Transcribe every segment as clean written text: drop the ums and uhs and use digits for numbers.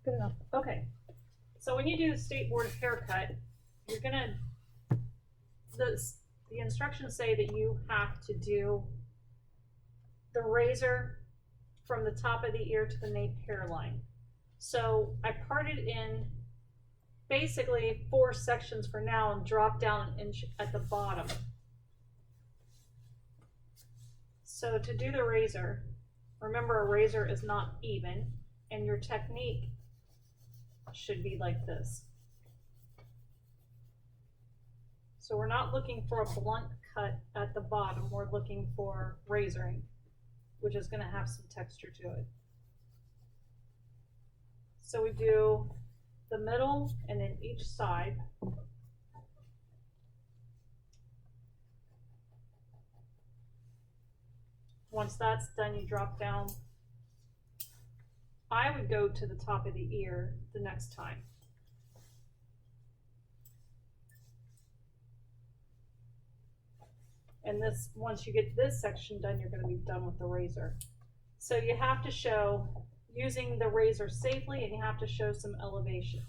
Good enough. Okay. So when you do the State Board of Haircut, you're gonna, the instructions say that you have to do the razor from the top of the ear to the nape hairline. So I parted in basically 4 sections for now and dropped down an inch at the bottom. So to do the razor, remember a razor is not even, and your technique should be like this. So we're not looking for a blunt cut at the bottom, we're looking for razoring, which is gonna have some texture to it. So we do the middle and then each side. Once that's done, you drop down. I would go to the top of the ear the next time. And this, once you get this section done, you're going to be done with the razor. So you have to show using the razor safely, and you have to show some elevation.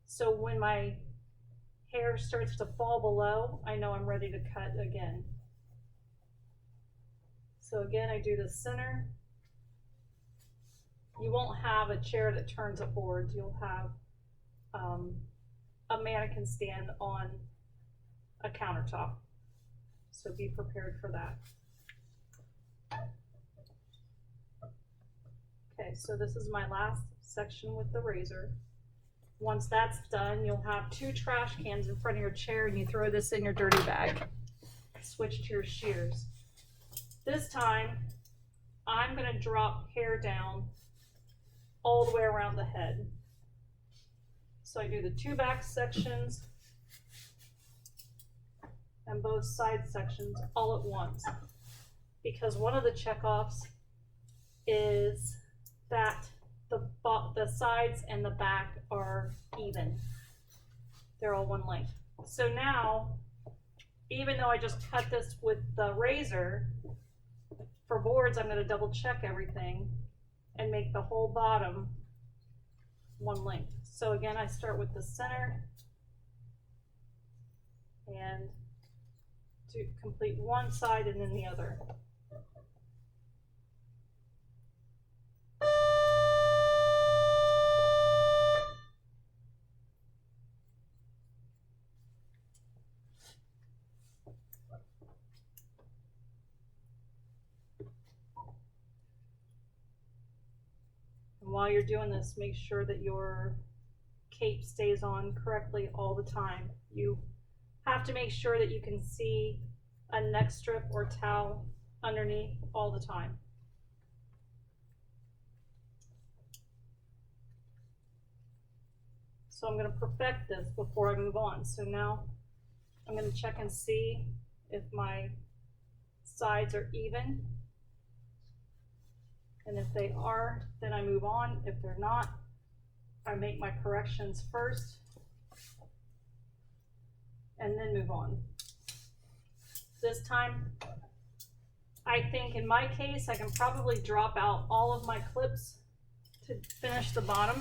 So when my hair starts to fall below, I know I'm ready to cut again. So again, I do the center. You won't have a chair that turns upwards. You'll have a mannequin stand on a countertop. So be prepared for that. Okay, so this is my last section with the razor. Once that's done, you'll have 2 trash cans in front of your chair, and you throw this in your dirty bag. Switch to your shears. This time, I'm going to drop hair down all the way around the head. So I do the 2 back sections and both side sections all at once, because one of the checkoffs is that the sides and the back are even. They're all one length. So now, even though I just cut this with the razor, for boards I'm going to double check everything and make the whole bottom one length. So again, I start with the center and to complete one side and then the other. And while you're doing this, make sure that your cape stays on correctly all the time. You have to make sure that you can see a neck strip or towel underneath all the time. So I'm going to perfect this before I move on. So now I'm going to check and see if my sides are even. And if they are, then I move on. If they're not, I make my corrections first and then move on. This time, I think in my case, I can probably drop out all of my clips to finish the bottom.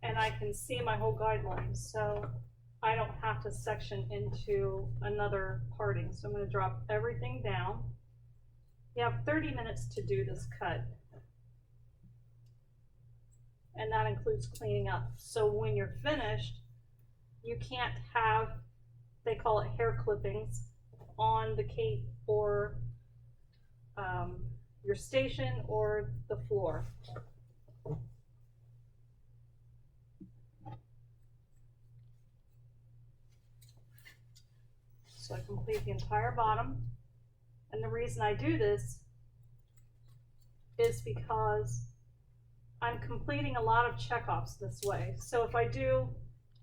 And I can see my whole guidelines, so I don't have to section into another parting. So I'm going to drop everything down. You have 30 minutes to do this cut. And that includes cleaning up. So when you're finished, you can't have, they call it hair clippings, on the cape or your station or the floor. So I complete the entire bottom. And the reason I do this is because I'm completing a lot of checkoffs this way. So if I do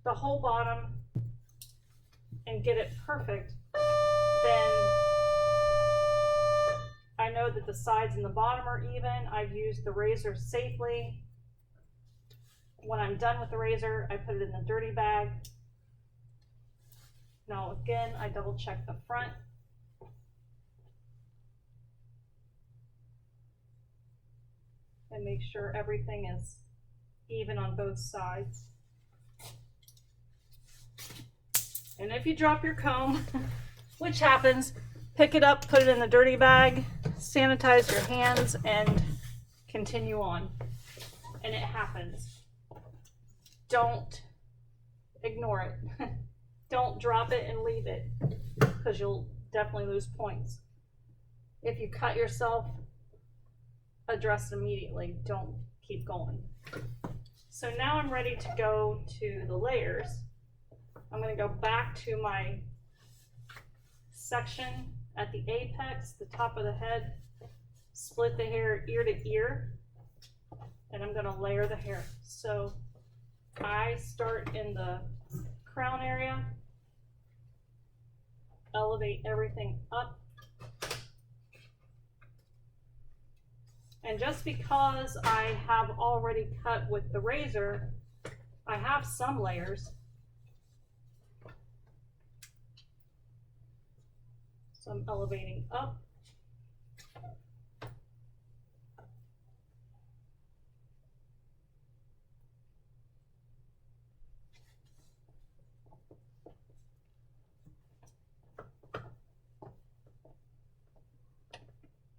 the whole bottom and get it perfect, then I know that the sides and the bottom are even. I've used the razor safely. When I'm done with the razor, I put it in the dirty bag. Now again, I double check the front. and make sure everything is even on both sides. And if you drop your comb, which happens, pick it up, put it in the dirty bag, sanitize your hands, and continue on. And it happens. Don't ignore it. Don't drop it and leave it, because you'll definitely lose points. If you cut yourself, address it immediately. Don't keep going. So now I'm ready to go to the layers. I'm going to go back to my section at the apex, the top of the head, split the hair ear to ear, and I'm going to layer the hair. So I start in the crown area, elevate everything up. And just because I have already cut with the razor, I have some layers. So I'm elevating up.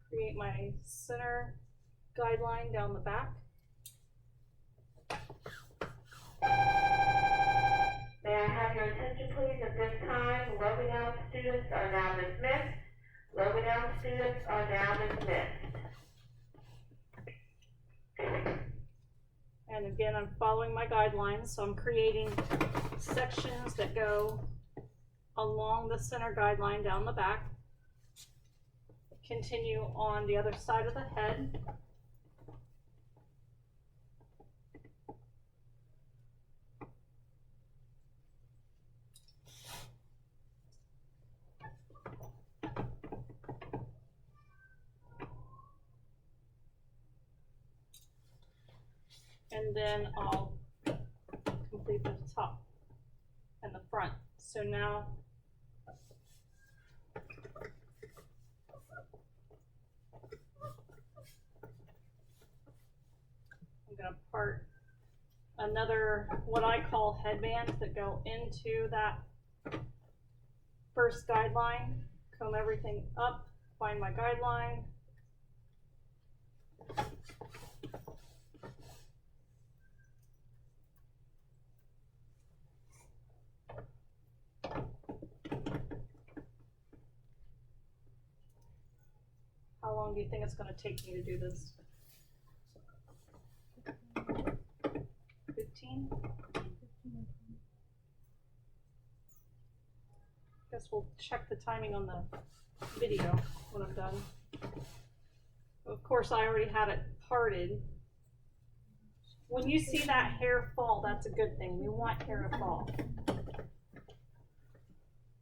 Create my center guideline down the back. May I have your attention, please, at this time? Logan L students are now dismissed. Logan L students are now dismissed. And again, I'm following my guidelines, so I'm creating sections that go along the center guideline down the back. Continue on the other side of the head. And then I'll complete the top and the front. So now I'm going to part another, what I call headbands that go into that first guideline, comb everything up, find my guideline. How long do you think it's going to take me to do this? 15? Guess we'll check the timing on the video when I'm done. Of course, I already had it parted. When you see that hair fall, that's a good thing. We want hair to fall.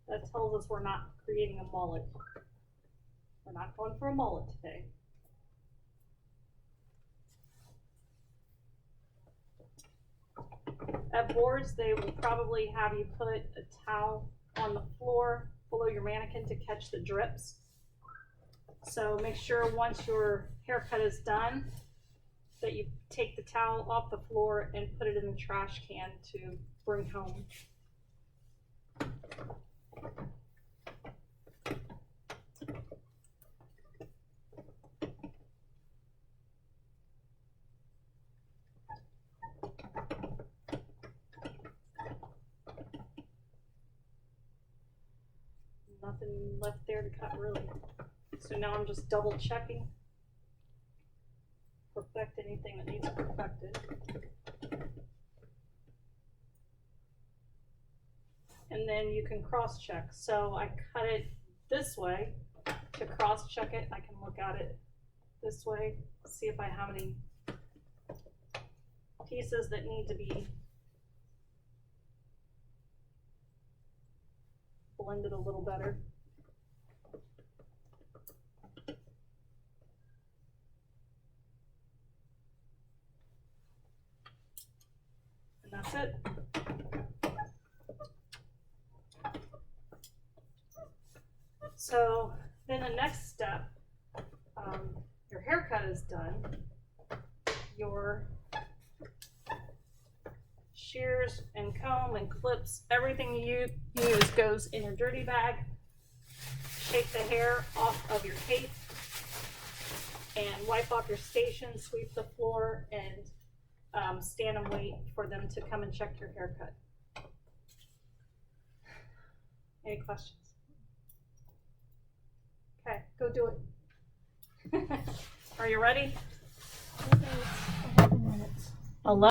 That tells us we're not creating a mullet. We're not going for a mullet today. At boards, they will probably have you put a towel on the floor below your mannequin to catch the drips. So make sure once your haircut is done that you take the towel off the floor and put it in the trash can to bring home. Nothing left there to cut really. So now I'm just double checking. Perfect anything that needs perfected. And then you can cross check. So I cut it this way. To cross check it, I can look at it this way, see if I have any pieces that need to be blended a little better. And that's it. So then the next step, your haircut is done. your shears and comb and clips. Everything you use goes in your dirty bag. Shake the hair off of your cape and wipe off your station, sweep the floor, and stand and wait for them to come and check your haircut. Any questions? Okay, go do it. Are you ready? Okay.